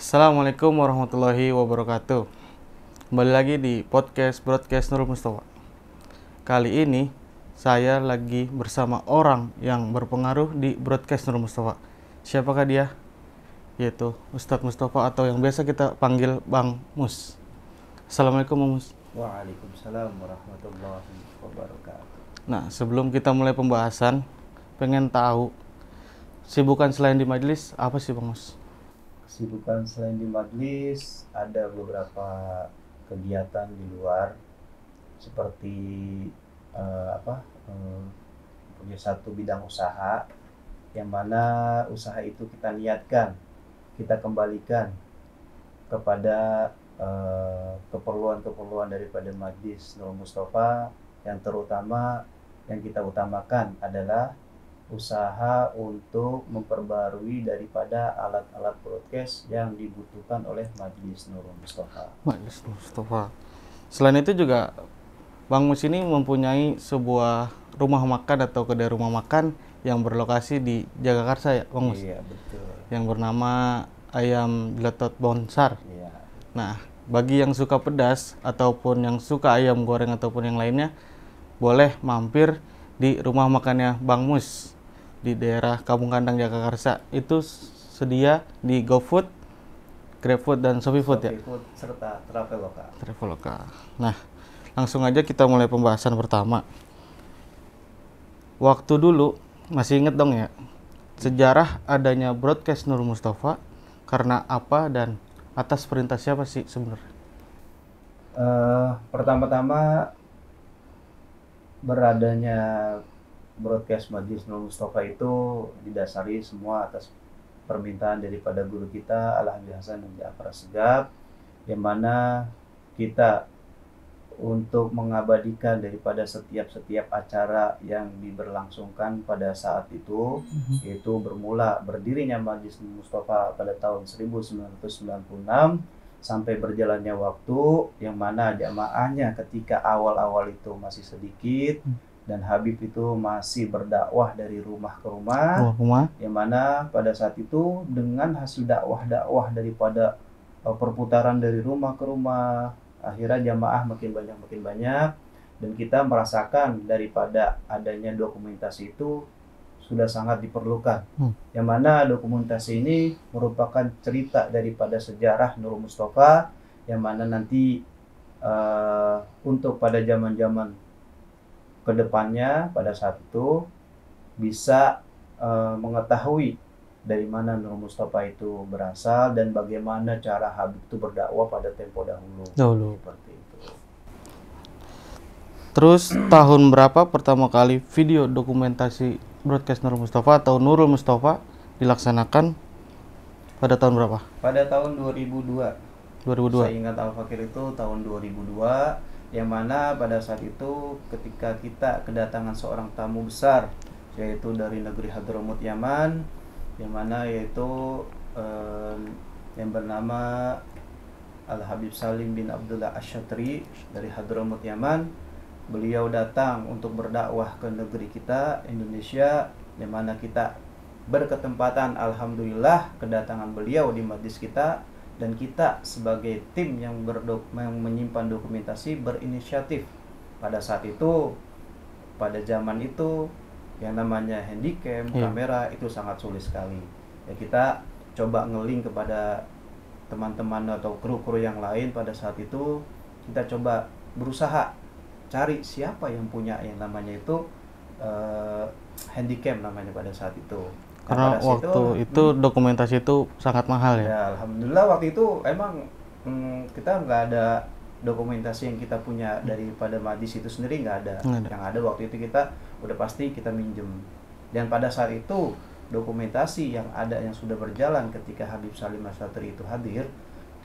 Assalamualaikum warahmatullahi wabarakatuh. Kembali lagi di podcast Nurul Mustafa. Kali ini saya lagi bersama orang yang berpengaruh di broadcast Nurul Mustafa. Siapakah dia? Yaitu Ustadz Mustafa atau yang biasa kita panggil Bang Mus. Assalamualaikum Bang Mus. Waalaikumsalam warahmatullahi wabarakatuh. Nah, sebelum kita mulai pembahasan, pengen tahu sibukan selain di majelis apa sih Bang Mus? Kesibukan selain di majlis, ada beberapa kegiatan di luar seperti punya satu bidang usaha yang mana usaha itu kita niatkan, kita kembalikan kepada keperluan-keperluan daripada Majlis Nurul Mustafa, yang terutama yang kita utamakan adalah usaha untuk memperbarui daripada alat-alat broadcast yang dibutuhkan oleh Majlis Nurul Mustafa. Majelis Nurul Mustafa. Selain itu juga Bang Mus ini mempunyai sebuah rumah makan atau kedai rumah makan yang berlokasi di Jagakarsa ya Bang Mus? Iya, betul. Yang bernama Ayam Gletot Bonsar. Iya. Nah, bagi yang suka pedas ataupun yang suka ayam goreng ataupun yang lainnya, boleh mampir di rumah makannya Bang Mus di daerah Kampung Kandang Jagakarsa. Itu sedia di GoFood, GrabFood dan ShopeeFood ya? ShopeeFood serta Traveloka. Traveloka. Nah, langsung aja kita mulai pembahasan pertama. Waktu dulu, masih inget dong ya, sejarah adanya broadcast Nurul Mustafa karena apa dan atas perintah siapa sih sebenarnya? Pertama-tama beradanya broadcast Majlis Nurul Mustafa itu didasari semua atas permintaan daripada guru kita Al-Habib Hasan bin Ja'far Assegaf, yang mana kita untuk mengabadikan daripada setiap acara yang diberlangsungkan pada saat itu, yaitu berdirinya Majlis Nurul Mustafa pada tahun 1996 sampai berjalannya waktu, yang mana jamaahnya ketika awal-awal itu masih sedikit dan Habib itu masih berdakwah dari rumah ke rumah, yang mana pada saat itu dengan hasil dakwah daripada perputaran dari rumah ke rumah, akhirnya jamaah makin banyak dan kita merasakan daripada adanya dokumentasi itu sudah sangat diperlukan. Yang mana dokumentasi ini merupakan cerita daripada sejarah Nurul Mustafa, yang mana nanti untuk pada zaman-zaman kedepannya pada saat itu bisa mengetahui dari mana Nurul Mustafa itu berasal dan bagaimana cara Habib itu berdakwah pada tempo dahulu. Seperti itu. Terus tahun berapa pertama kali video dokumentasi broadcast Nurul Mustafa atau Nurul Mustafa dilaksanakan? Pada tahun berapa? Pada tahun 2002. 2002. Saya ingat Al-Fakir itu tahun 2002, yang mana pada saat itu ketika kita kedatangan seorang tamu besar, yaitu dari negeri Hadramut Yaman, yang mana yaitu yang bernama Al-Habib Salim bin Abdullah Asy-Syatri dari Hadramut Yaman. Beliau datang untuk berdakwah ke negeri kita Indonesia, yang mana kita berketempatan alhamdulillah kedatangan beliau di majlis kita, dan kita sebagai tim yang menyimpan dokumentasi berinisiatif. Pada saat itu, pada zaman itu yang namanya handycam, kamera itu sangat sulit sekali. Ya, kita coba nge-link kepada teman-teman atau kru-kru yang lain. Pada saat itu kita coba berusaha cari siapa yang punya yang namanya itu handycam namanya pada saat itu. Karena waktu itu dokumentasi itu sangat mahal ya? Ya, alhamdulillah waktu itu emang kita nggak ada dokumentasi yang kita punya daripada majlis itu sendiri, nggak ada. Yang ada waktu itu kita udah pasti kita minjem. Dan pada saat itu dokumentasi yang ada yang sudah berjalan ketika Habib Salim Asy-Syatri itu hadir,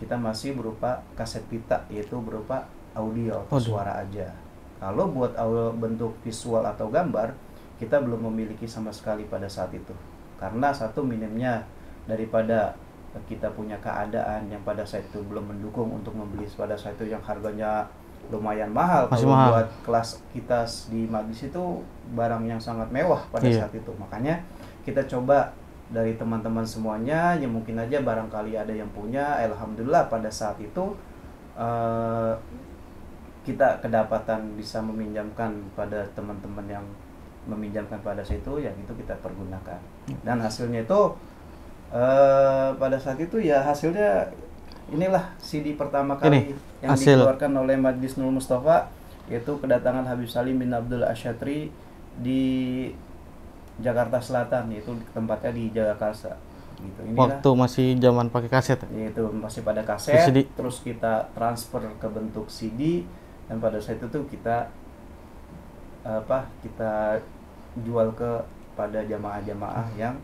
kita masih berupa kaset pita, yaitu berupa audio atau suara aja. Kalau buat bentuk visual atau gambar, kita belum memiliki sama sekali pada saat itu. Karena satu minimnya daripada kita punya keadaan yang pada saat itu belum mendukung untuk membeli pada saat itu yang harganya lumayan mahal. Masih kalau mahal. Buat kelas kita di majlis itu barang yang sangat mewah pada saat itu. Makanya kita coba dari teman-teman semuanya, yang mungkin aja barangkali ada yang punya. Alhamdulillah pada saat itu kita kedapatan bisa meminjamkan pada teman-teman yang meminjamkan pada situ, yang itu kita pergunakan. Dan hasilnya itu pada saat itu ya hasilnya inilah CD pertama kali yang dikeluarkan oleh Majlis Nurul Mustafa, yaitu kedatangan Habib Salim bin Abdul Asyatri di Jakarta Selatan, yaitu tempatnya di Jagakarsa gitu. Inilah, waktu masih zaman pakai kaset ya? Itu masih pada kaset, terus kita transfer ke bentuk CD, dan pada saat itu kita kita jual ke pada jamaah-jamaah yang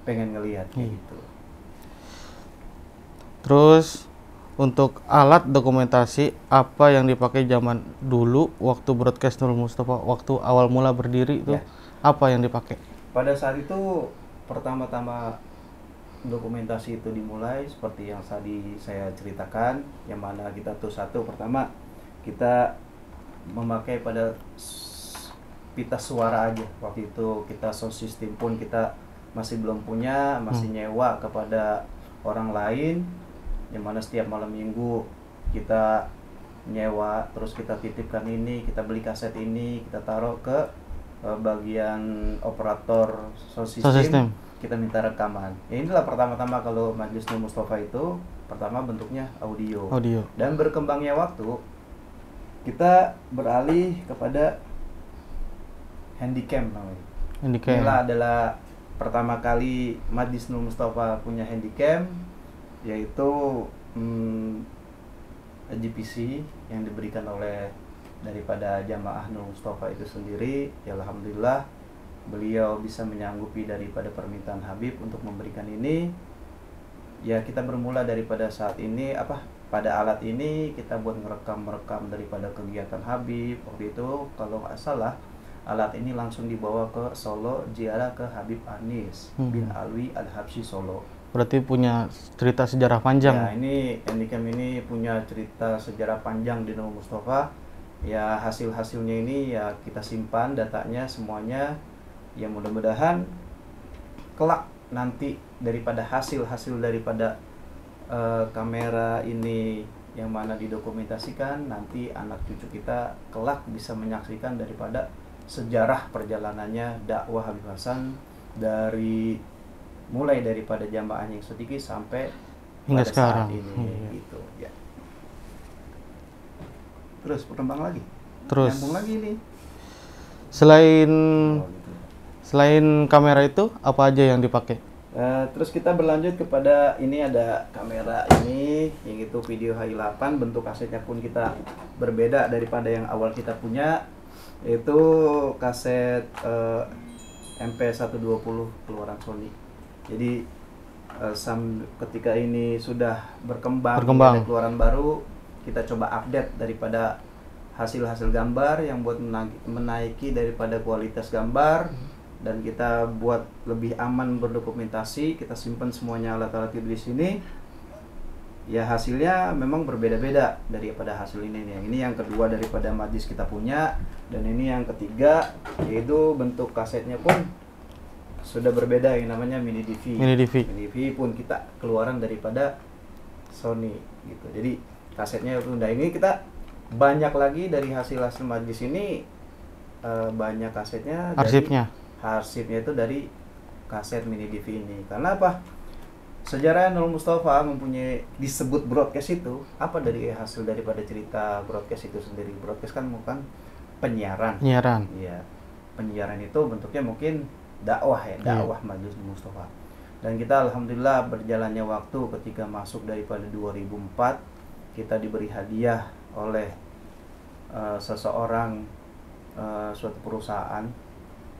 pengen ngelihat gitu. Terus untuk alat dokumentasi apa yang dipakai zaman dulu waktu broadcast Nurul Mustafa, waktu awal mula berdiri itu apa yang dipakai? Pada saat itu pertama-tama dokumentasi itu dimulai seperti yang tadi saya ceritakan, yang mana kita tuh pertama kita memakai pada pita suara aja. Waktu itu kita sound system pun kita masih belum punya, masih nyewa kepada orang lain, yang mana setiap malam minggu kita nyewa, terus kita titipkan ini, kita beli kaset ini, kita taruh ke bagian operator sound system, kita minta rekaman. Ya inilah pertama-tama kalau Majlis Nurul Mustafa itu pertama bentuknya audio. Dan berkembangnya waktu kita beralih kepada handycam namanya. Inilah adalah pertama kali Majlis Nurul Mustafa punya handycam, yaitu GPC yang diberikan oleh daripada jamaah Nurul Mustafa itu sendiri. Ya alhamdulillah beliau bisa menyanggupi daripada permintaan Habib untuk memberikan ini. Ya kita bermula daripada saat ini pada alat ini kita buat merekam daripada kegiatan Habib. Waktu itu kalau nggak salah alat ini langsung dibawa ke Solo, ziarah ke Habib Anis bin Alwi Al-Habsyi Solo. Berarti punya cerita sejarah panjang. Ya, ini handycam ini punya cerita sejarah panjang di Nurul Mustafa. Ya, hasil-hasilnya ini ya kita simpan datanya semuanya. Ya mudah-mudahan kelak nanti daripada hasil-hasil daripada kamera ini yang mana didokumentasikan, nanti anak cucu kita kelak bisa menyaksikan daripada sejarah perjalanannya dakwah Habib Hasan mulai daripada jamaahnya yang sedikit sampai hingga sekarang ini gitu ya. Terus berkembang lagi. Nyambung lagi nih. Selain kamera itu apa aja yang dipakai? Terus kita berlanjut kepada ini, ada kamera ini yang itu video H8, bentuk kasetnya pun kita berbeda daripada yang awal kita punya, yaitu kaset MP120 keluaran Sony. Jadi ketika ini sudah berkembang. Ada keluaran baru, kita coba update daripada hasil-hasil gambar yang buat menaiki daripada kualitas gambar, dan kita buat lebih aman berdokumentasi. Kita simpan semuanya alat-alat itu di sini. Ya hasilnya memang berbeda-beda daripada hasil ini nih. Ini yang kedua daripada Majlis kita punya, dan ini yang ketiga, yaitu bentuk kasetnya pun sudah berbeda, yang namanya mini DV. Mini DV pun kita keluaran daripada Sony gitu. Jadi kasetnya udah ini kita banyak lagi dari hasil-hasil Majlis ini, banyak kasetnya. Arsipnya itu dari kaset mini DV ini. Karena apa? Sejarah Nurul Mustafa mempunyai disebut broadcast itu apa dari hasil daripada cerita broadcast itu sendiri. Broadcast kan bukan penyiaran. Iya. Penyiaran itu bentuknya mungkin dakwah ya, dakwah Majlis Nurul Mustafa. Dan kita alhamdulillah berjalannya waktu ketika masuk daripada 2004, kita diberi hadiah oleh seseorang, suatu perusahaan,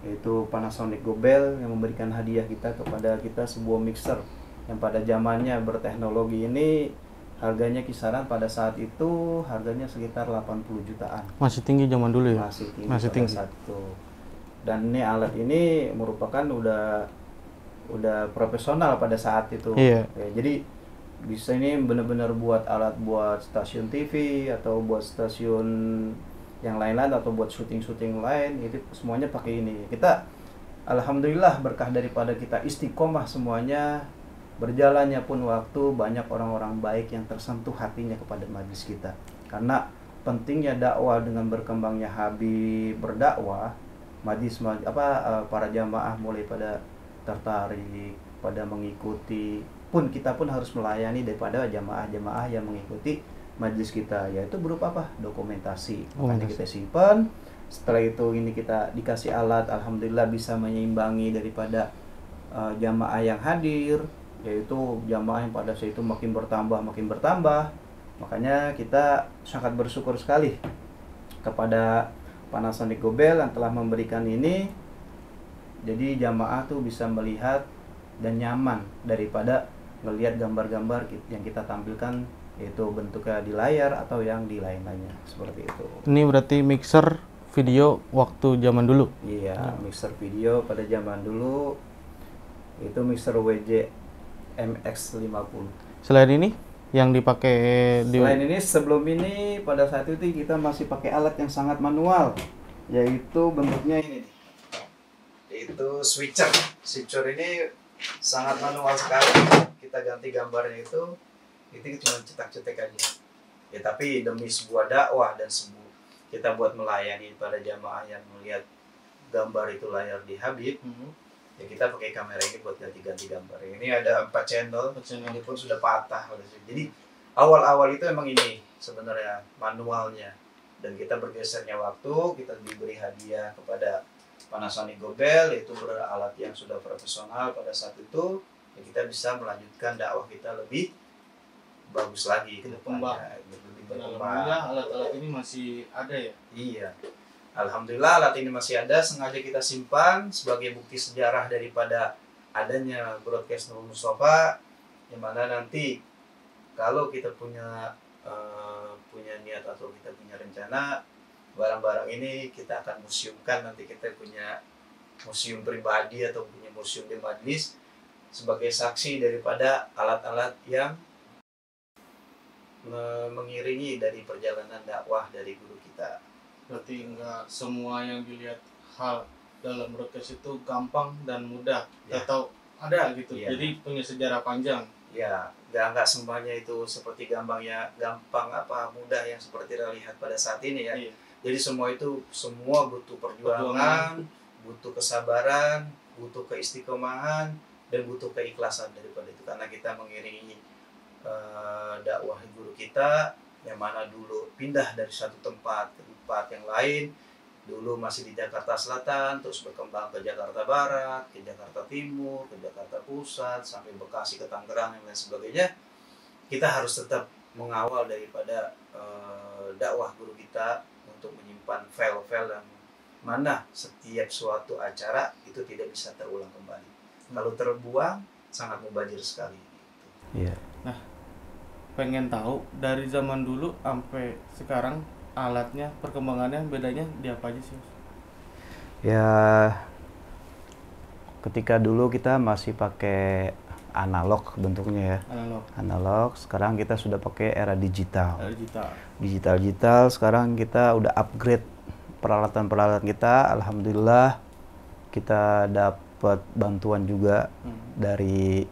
yaitu Panasonic Gobel, yang memberikan hadiah kepada kita sebuah mixer yang pada zamannya berteknologi ini harganya kisaran pada saat itu harganya sekitar 80 jutaan. Masih tinggi zaman dulu ya? Masih tinggi saat itu. Dan ini alat ini merupakan udah profesional pada saat itu. Iya. Ya, jadi bisa ini benar-benar buat alat buat stasiun TV atau buat stasiun yang lain-lain atau buat syuting-syuting lain, itu semuanya pakai ini. Kita Alhamdulillah berkah daripada kita istiqomah semuanya, berjalannya pun waktu, banyak orang-orang baik yang tersentuh hatinya kepada majelis kita. Karena pentingnya dakwah dengan berkembangnya Habib berdakwah, para jamaah mulai pada tertarik, pada mengikuti. Pun kita pun harus melayani daripada jamaah-jamaah yang mengikuti majelis kita, yaitu berupa apa? Dokumentasi. Makanya kita simpan. Setelah itu ini kita dikasih alat, alhamdulillah bisa menyeimbangi daripada jamaah yang hadir, yaitu jamaah yang pada saat itu makin bertambah. Makanya kita sangat bersyukur sekali kepada Panasonic Gobel yang telah memberikan ini. Jadi jamaah tuh bisa melihat dan nyaman daripada melihat gambar-gambar yang kita tampilkan, yaitu bentuknya di layar atau yang di lain-lainnya, seperti itu. Ini berarti mixer video waktu zaman dulu. Iya, mixer video pada zaman dulu itu mixer WJ MX50. Selain ini yang dipakai Selain ini, sebelum ini pada saat itu kita masih pakai alat yang sangat manual, yaitu bentuknya ini nih. Yaitu switcher. Switcher ini sangat manual sekali. Kita ganti gambarnya itu cuma cetak-cetak aja. Ya tapi demi sebuah dakwah dan kita buat melayani pada jamaah yang melihat gambar itu layar di Habib, ya kita pakai kamera ini buat ganti-ganti gambar. Ini ada 4 channel, ini pun sudah patah. Jadi awal-awal itu emang ini sebenarnya manualnya, dan kita bergesernya waktu, kita diberi hadiah kepada Panasonic Gobel, yaitu alat yang sudah profesional pada saat itu, ya kita bisa melanjutkan dakwah kita lebih bagus lagi ke depannya. Alhamdulillah alat-alat ini masih ada ya? Iya, alhamdulillah alat ini masih ada, sengaja kita simpan sebagai bukti sejarah daripada adanya broadcast Nurul Mustafa, yang mana nanti kalau kita punya niat atau kita punya rencana, barang-barang ini kita akan museumkan. Nanti kita punya museum pribadi atau punya museum di majlis sebagai saksi daripada alat-alat yang mengiringi dari perjalanan dakwah dari guru kita. Berarti enggak semua yang dilihat hal dalam broadcast itu gampang dan mudah, ya. Atau ada gitu, ya. Jadi punya sejarah panjang. Ya, enggak semuanya itu seperti gampang mudah yang seperti terlihat pada saat ini ya. Iya. Jadi semua butuh perjuangan, butuh kesabaran, butuh keistiqomahan, dan butuh keikhlasan daripada itu. Karena kita mengiringi dakwah guru kita yang mana dulu pindah dari satu tempat ke tempat yang lain. Dulu masih di Jakarta Selatan, terus berkembang ke Jakarta Barat, ke Jakarta Timur, ke Jakarta Pusat, sampai Bekasi, ke Tangerang, dan lain sebagainya. Kita harus tetap mengawal daripada dakwah guru kita untuk menyimpan file-file yang mana setiap suatu acara itu tidak bisa terulang kembali. Kalau terbuang, sangat mubazir sekali. Iya. Nah, pengen tahu dari zaman dulu sampai sekarang alatnya, perkembangannya, bedanya di apa aja sih? Ya, ketika dulu kita masih pakai analog bentuknya ya. Analog. Sekarang kita sudah pakai era digital. Digital. Sekarang kita udah upgrade peralatan-peralatan kita. Alhamdulillah kita dapat bantuan juga dari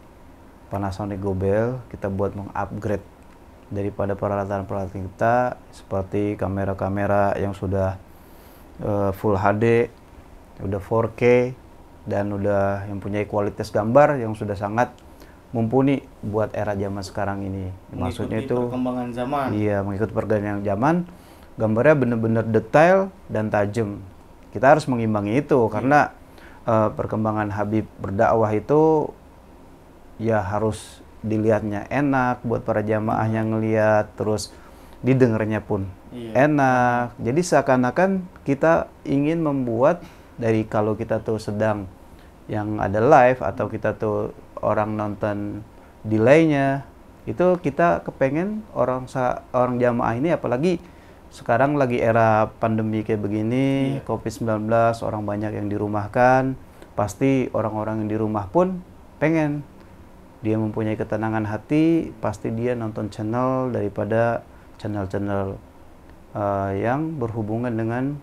Panasonic Gobel. Kita buat mengupgrade daripada peralatan-peralatan kita, seperti kamera-kamera yang sudah Full HD, udah 4K, dan udah yang punya kualitas gambar yang sudah sangat mumpuni buat era zaman sekarang ini. Maksudnya itu perkembangan zaman. Iya, mengikuti perkembangan zaman. Gambarnya benar-benar detail dan tajam. Kita harus mengimbangi itu karena perkembangan Habib berdakwah itu ya harus dilihatnya enak buat para jamaah yang ngelihat, terus didengarnya pun enak. Jadi seakan-akan kita ingin membuat dari kalau kita tuh sedang yang ada live atau kita tuh orang nonton delaynya, itu kita kepengen orang jamaah ini, apalagi sekarang lagi era pandemi kayak begini, COVID-19, orang banyak yang dirumahkan, pasti orang-orang yang di rumah pun pengen dia mempunyai ketenangan hati, pasti dia nonton channel daripada channel-channel yang berhubungan dengan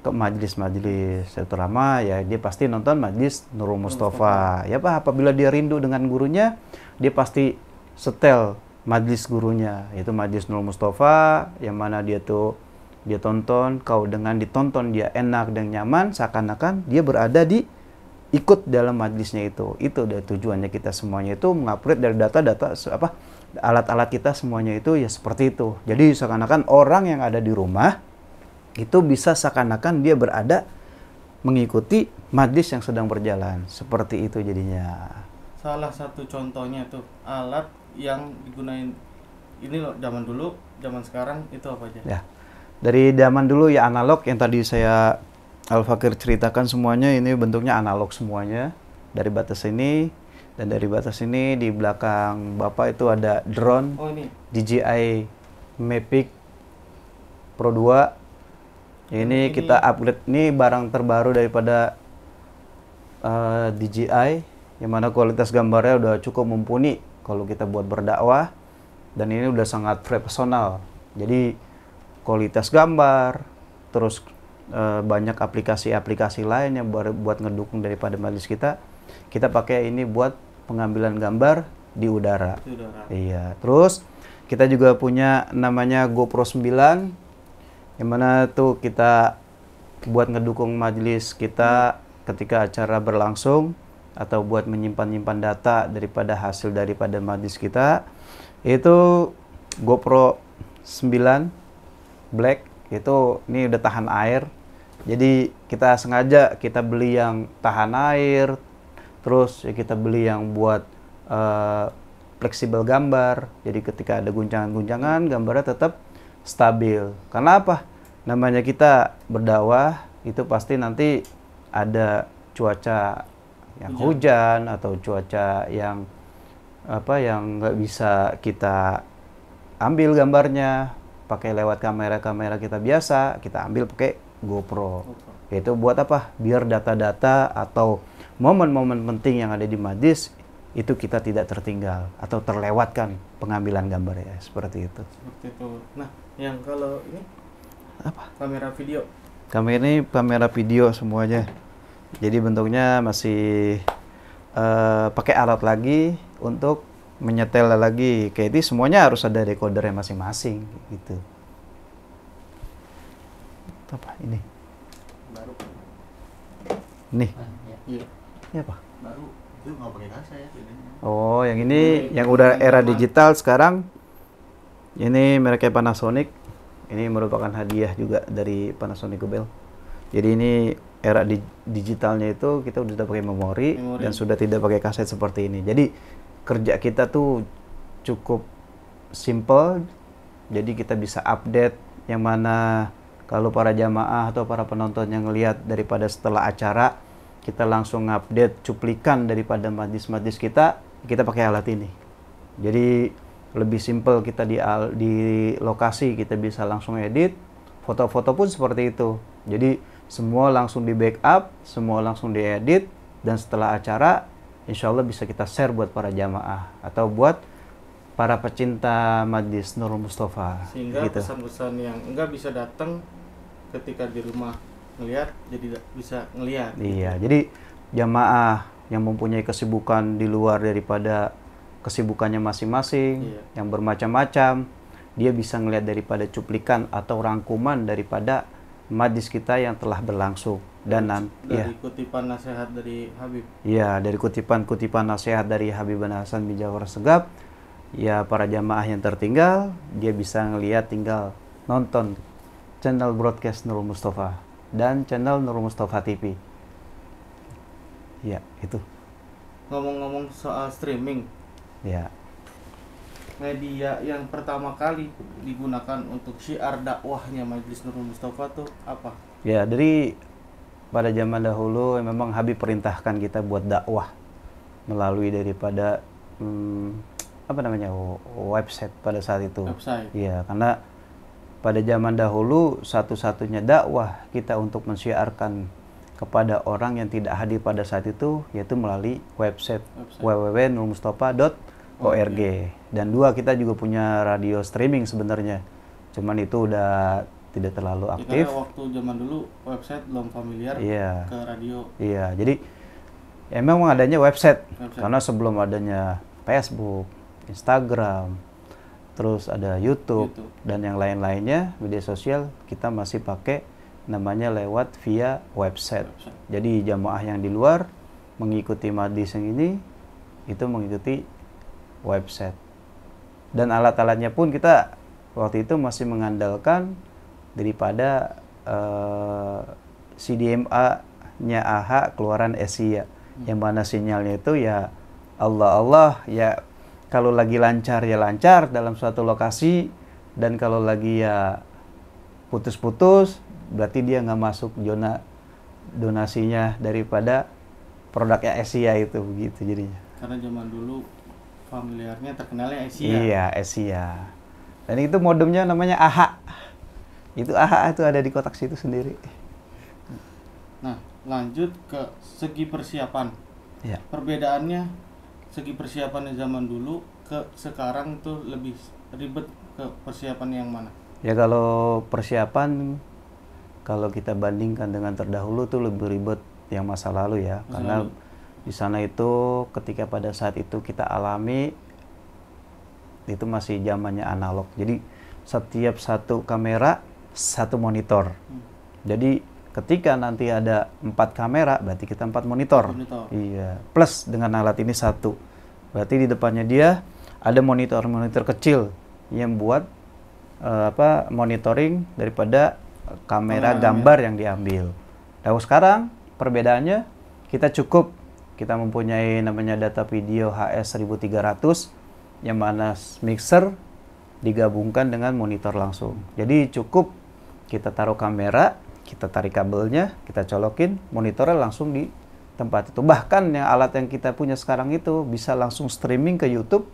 ke majelis-majelis, terutama ya dia pasti nonton Majelis Nurul Mustafa. Ya Pak, apabila dia rindu dengan gurunya, dia pasti setel majelis gurunya, yaitu Majelis Nurul Mustafa, yang mana dia tonton, dengan ditonton dia enak dan nyaman, seakan-akan dia berada di ikut dalam majelisnya itu. Itu dari tujuannya kita semuanya itu mengupgrade dari data-data alat-alat kita semuanya itu ya seperti itu. Jadi seakan-akan orang yang ada di rumah itu bisa seakan-akan dia berada mengikuti majelis yang sedang berjalan. Seperti itu jadinya. Salah satu contohnya tuh alat yang digunain ini loh, zaman sekarang itu apa aja? Ya. Dari zaman dulu ya analog yang tadi saya Al-Fakir ceritakan semuanya, ini bentuknya analog semuanya. Dari batas ini dan dari batas ini di belakang Bapak itu ada drone. Oh, ini DJI Mavic Pro 2. Ini kita upgrade, ini barang terbaru daripada DJI, yang mana kualitas gambarnya udah cukup mumpuni kalau kita buat berdakwah, dan ini udah sangat profesional. Jadi kualitas gambar, terus banyak aplikasi-aplikasi lain yang buat ngedukung daripada majelis kita. Kita pakai ini buat pengambilan gambar di udara. Iya. Terus kita juga punya namanya GoPro 9, yang mana tuh kita buat ngedukung majelis kita ketika acara berlangsung, atau buat menyimpan data daripada hasil daripada majelis kita. Itu GoPro 9 Black, itu ini udah tahan air. Jadi kita sengaja kita beli yang tahan air, terus ya kita beli yang buat fleksibel gambar. Jadi ketika ada guncangan-guncangan, gambarnya tetap stabil. Karena apa? Namanya kita berdakwah, itu pasti nanti ada cuaca yang hujan atau cuaca yang yang nggak bisa kita ambil gambarnya pakai lewat kamera kita biasa, kita ambil pakai GoPro. Itu buat apa? Biar data-data atau momen-momen penting yang ada di majlis itu kita tidak tertinggal atau terlewatkan pengambilan gambar ya, seperti itu. Seperti itu. Nah, yang kalau ini apa? Kamera video. Kamera video semuanya. Jadi bentuknya masih pakai alat lagi untuk menyetel lagi. Kayak itu semuanya harus ada decodernya masing-masing gitu. Apa ini? Baru. Nih. Iya. Ini apa? Baru. Itu nggak pakai kaca ya. Oh, yang ini yang udah era digital sekarang. Ini mereknya Panasonic. Ini merupakan hadiah juga dari Panasonic Gobel. Jadi ini era digitalnya itu kita udah pakai memori dan sudah tidak pakai kaset seperti ini. Jadi kerja kita tuh cukup simple. Jadi kita bisa update yang mana kalau para jamaah atau para penonton yang ngelihat daripada setelah acara, kita langsung update cuplikan daripada majlis-majlis kita pakai alat ini. Jadi lebih simple, kita di lokasi kita bisa langsung edit, foto-foto pun seperti itu. Jadi semua langsung di backup, semua langsung diedit, dan setelah acara insya Allah bisa kita share buat para jamaah atau buat para pecinta Majlis Nurul Mustafa. Sehingga gitu. pesan-pesan yang enggak bisa datang ketika di rumah ngelihat, jadi bisa ngelihat. Iya, jadi jamaah yang mempunyai kesibukan di luar daripada kesibukannya masing-masing, yang bermacam-macam, dia bisa ngelihat daripada cuplikan atau rangkuman daripada majlis kita yang telah berlangsung. Dan dari kutipan nasihat dari Habib. Iya, dari kutipan nasihat dari Habib Hasan bin Ja'far Assegaf. Ya, para jamaah yang tertinggal, dia bisa ngelihat, tinggal nonton channel broadcast Nurul Mustafa dan channel Nurul Mustafa TV. Ya, itu. Ngomong-ngomong soal streaming. Ya. Media yang pertama kali digunakan untuk syiar dakwahnya Majlis Nurul Mustafa tuh apa? Ya, dari pada zaman dahulu memang Habib perintahkan kita buat dakwah melalui daripada website pada saat itu. Website. Iya, karena pada zaman dahulu satu-satunya dakwah kita untuk mensyiarkan kepada orang yang tidak hadir pada saat itu yaitu melalui website. www.nurulmustafa.org. Dan dua, kita juga punya radio streaming sebenarnya. Cuman itu udah tidak terlalu Ya, aktif. karena waktu zaman dulu website belum familiar Iya. ke radio. Iya, jadi ya memang adanya website. Website. Karena sebelum adanya Facebook, Instagram, terus ada YouTube. Dan yang lain-lainnya media sosial, kita masih pakai namanya lewat via website. Jadi jamaah yang di luar mengikuti majlis yang ini itu mengikuti website. Dan alat-alatnya pun kita waktu itu masih mengandalkan daripada CDMA-nya AHA keluaran Asia, yang mana sinyalnya itu ya Allah ya, kalau lagi lancar ya lancar dalam suatu lokasi, dan kalau lagi ya putus-putus berarti dia nggak masuk zona donasinya daripada produknya Asia itu, begitu jadinya. Karena zaman dulu familiarnya terkenalnya Asia. Iya, Asia. Dan itu modemnya namanya AHA. Itu AHA itu ada di kotak situ sendiri. Nah, lanjut ke segi persiapan. Ya. Perbedaannya segi persiapan zaman dulu ke sekarang tuh lebih ribet ke persiapan yang mana? Ya kalau persiapan, kalau kita bandingkan dengan terdahulu tuh lebih ribet yang masa lalu ya. Karena di sana itu ketika pada saat itu kita alami itu masih zamannya analog. Jadi setiap satu kamera satu monitor. Jadi ketika nanti ada 4 kamera berarti kita 4 monitor. Iya, plus dengan alat ini 1. Berarti di depannya dia ada monitor kecil yang buat monitoring daripada kamera gambar yang diambil. Lalu sekarang perbedaannya kita mempunyai namanya data video HS 1300 yang mana mixer digabungkan dengan monitor langsung. Jadi cukup kita taruh kamera, kita tarik kabelnya, kita colokin, monitornya langsung di tempat itu. Bahkan yang alat yang kita punya sekarang itu bisa langsung streaming ke YouTube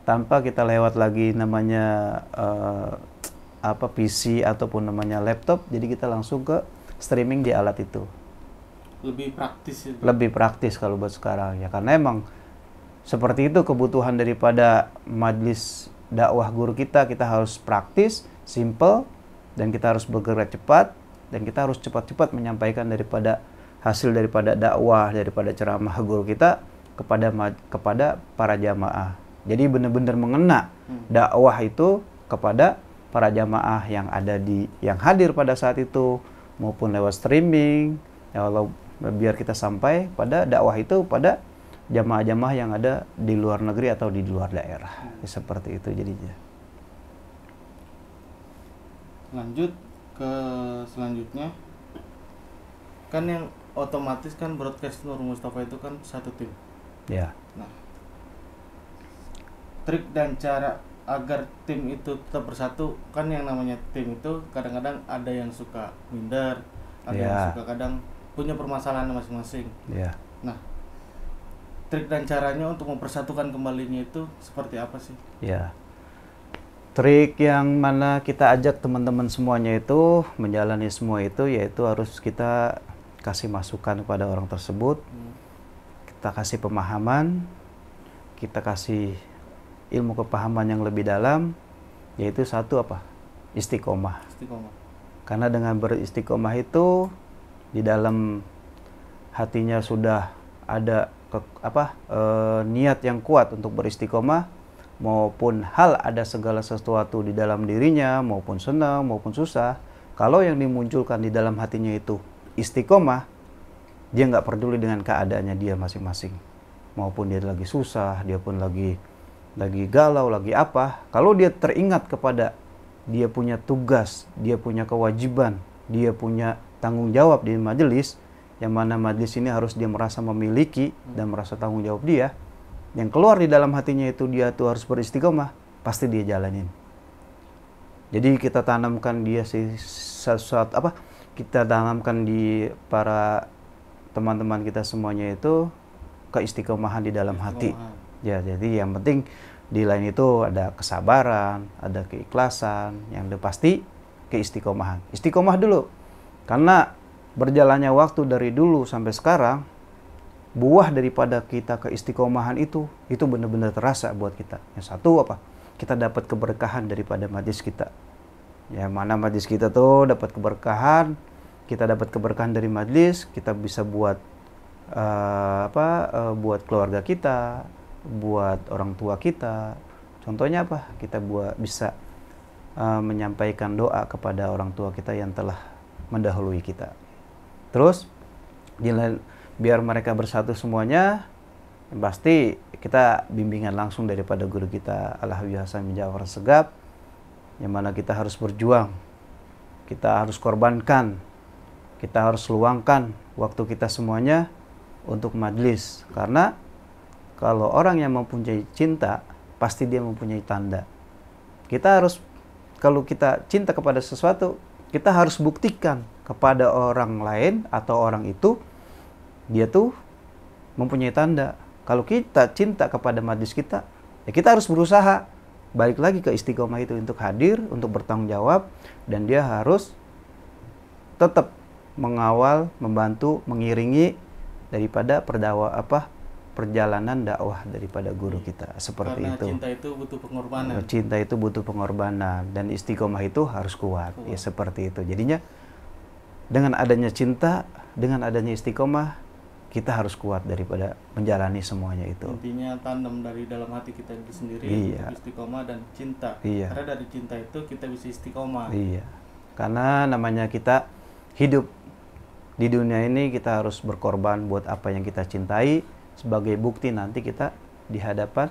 tanpa kita lewat lagi namanya PC ataupun namanya laptop. Jadi kita langsung ke streaming di alat itu. Lebih praktis itu. Lebih praktis kalau buat sekarang ya, karena emang seperti itu kebutuhan daripada majlis dakwah guru kita harus praktis, simple, dan kita harus bergerak cepat, dan kita harus cepat-cepat menyampaikan daripada hasil daripada dakwah, daripada ceramah guru kita kepada para jamaah. Jadi benar-benar mengena dakwah itu kepada para jamaah yang hadir pada saat itu, maupun lewat streaming. Ya Allah, biar kita sampai pada dakwah itu pada jamaah-jamaah yang ada di luar negeri atau di luar daerah. Seperti itu jadinya. Lanjut ke selanjutnya, kan yang otomatis kan broadcast Nur Mustafa itu kan satu tim. Ya. Nah, trik dan cara agar tim itu tetap bersatu, kan yang namanya tim itu kadang-kadang ada yang suka minder, ada yang suka kadang punya permasalahan masing-masing. Ya. Nah, trik dan caranya untuk mempersatukan kembalinya itu seperti apa sih? Ya. Trik yang mana kita ajak teman-teman semuanya itu menjalani semua itu, yaitu harus kita kasih masukan kepada orang tersebut, kita kasih pemahaman, kita kasih ilmu kepahaman yang lebih dalam, yaitu satu apa? Istiqomah. Karena dengan beristiqomah itu di dalam hatinya sudah ada niat yang kuat untuk beristiqomah, maupun hal ada segala sesuatu di dalam dirinya, maupun senang maupun susah, kalau yang dimunculkan di dalam hatinya itu istiqomah, dia nggak peduli dengan keadaannya dia masing-masing, maupun dia lagi susah, dia pun lagi galau, lagi apa, kalau dia teringat kepada dia punya tugas, dia punya kewajiban, dia punya tanggung jawab di majelis, yang mana majelis ini harus dia merasa memiliki dan merasa tanggung jawab dia, yang keluar di dalam hatinya itu dia tuh harus beristiqomah, pasti dia jalanin. Jadi kita tanamkan dia kita tanamkan di para teman-teman kita semuanya itu keistiqomahan di dalam hati. Ya, jadi yang penting di lain itu ada kesabaran, ada keikhlasan, yang pasti keistiqomahan. Istiqomah dulu, karena berjalannya waktu dari dulu sampai sekarang, buah daripada kita keistiqomahan itu benar-benar terasa buat kita. Yang satu apa? Kita dapat keberkahan daripada majlis kita. Ya, mana majlis kita tuh dapat keberkahan, kita dapat keberkahan dari majlis, kita bisa buat buat keluarga kita, buat orang tua kita. Contohnya apa? Kita bisa menyampaikan doa kepada orang tua kita yang telah mendahului kita. Terus biar mereka bersatu semuanya, yang pasti kita bimbingan langsung daripada guru kita Al-Habib Hasan bin Ja'far Assegaf, yang mana kita harus berjuang, kita harus korbankan, kita harus luangkan waktu kita semuanya untuk majlis. Karena kalau orang yang mempunyai cinta, pasti dia mempunyai tanda. Kalau kita cinta kepada sesuatu, kita harus buktikan kepada orang lain atau orang itu, dia tuh mempunyai tanda. Kalau kita cinta kepada majlis kita, ya kita harus berusaha. Balik lagi ke istiqomah itu, untuk hadir, untuk bertanggung jawab, dan dia harus tetap mengawal, membantu, mengiringi daripada perjalanan dakwah daripada guru kita. Seperti Karena itu. Cinta itu butuh pengorbanan. Cinta itu butuh pengorbanan, dan istiqomah itu harus kuat. Ya seperti itu. Jadinya dengan adanya cinta, dengan adanya istiqomah, kita harus kuat daripada menjalani semuanya itu. Intinya tandem dari dalam hati kita sendiri, Iya. Istiqomah dan cinta. Iya. Karena dari cinta itu kita bisa istiqomah. Iya. Karena namanya kita hidup di dunia ini, kita harus berkorban buat apa yang kita cintai, sebagai bukti nanti kita di hadapan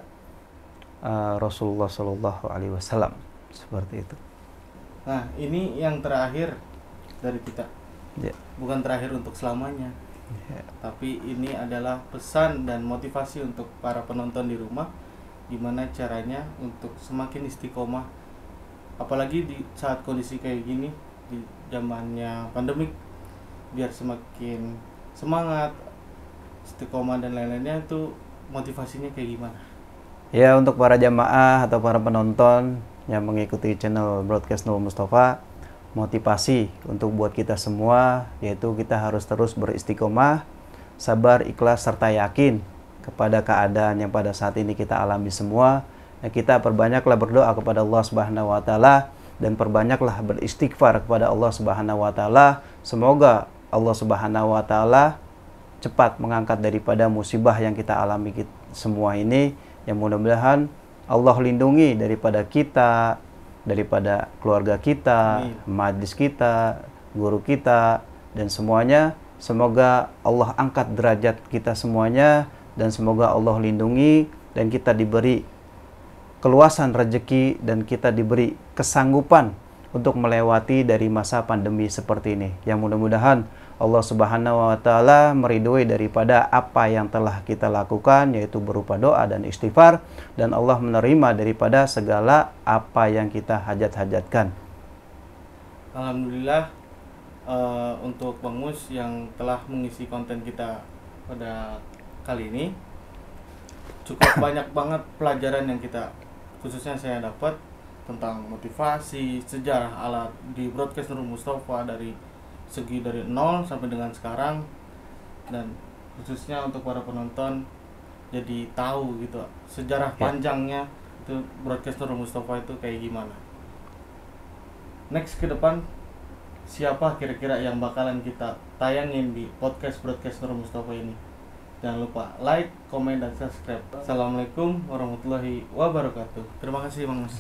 Rasulullah Shallallahu Alaihi Wasallam. Seperti itu. Nah, ini yang terakhir dari kita. Ya. Bukan terakhir untuk selamanya. Ya. Tapi ini adalah pesan dan motivasi untuk para penonton di rumah, gimana caranya untuk semakin istiqomah, apalagi di saat kondisi kayak gini, di zamannya pandemik, biar semakin semangat, istiqomah dan lain-lainnya. Itu motivasinya kayak gimana? Ya, untuk para jamaah atau para penonton yang mengikuti channel Broadcast Nurul Mustafa, motivasi untuk buat kita semua yaitu kita harus terus beristiqomah, sabar, ikhlas, serta yakin kepada keadaan yang pada saat ini kita alami semua. Ya, kita perbanyaklah berdoa kepada Allah Subhanahu wa taala, dan perbanyaklah beristighfar kepada Allah Subhanahu wa taala. Semoga Allah Subhanahu wa taala cepat mengangkat daripada musibah yang kita alami semua ini. Yang mudah-mudahan Allah lindungi daripada kita, daripada keluarga kita, majlis kita, guru kita, dan semuanya. Semoga Allah angkat derajat kita semuanya, dan semoga Allah lindungi, dan kita diberi keluasan rezeki, dan kita diberi kesanggupan untuk melewati dari masa pandemi seperti ini. Yang mudah-mudahan Allah Subhanahu wa taala meridhoi daripada apa yang telah kita lakukan, yaitu berupa doa dan istighfar, dan Allah menerima daripada segala apa yang kita hajat-hajatkan. Alhamdulillah, untuk Bang Mus yang telah mengisi konten kita pada kali ini, cukup banyak banget pelajaran yang kita, khususnya saya dapat tentang motivasi, sejarah alat di Broadcast Nurul Mustafa dari segi dari nol sampai dengan sekarang, dan khususnya untuk para penonton jadi tahu gitu sejarah panjangnya itu Broadcast Nurul Mustafa itu kayak gimana. Next ke depan, siapa kira-kira yang bakalan kita tayangin di podcast Broadcast Nurul Mustafa ini? Jangan lupa like, komen, dan subscribe. Assalamualaikum warahmatullahi wabarakatuh. Terima kasih Bang Mus.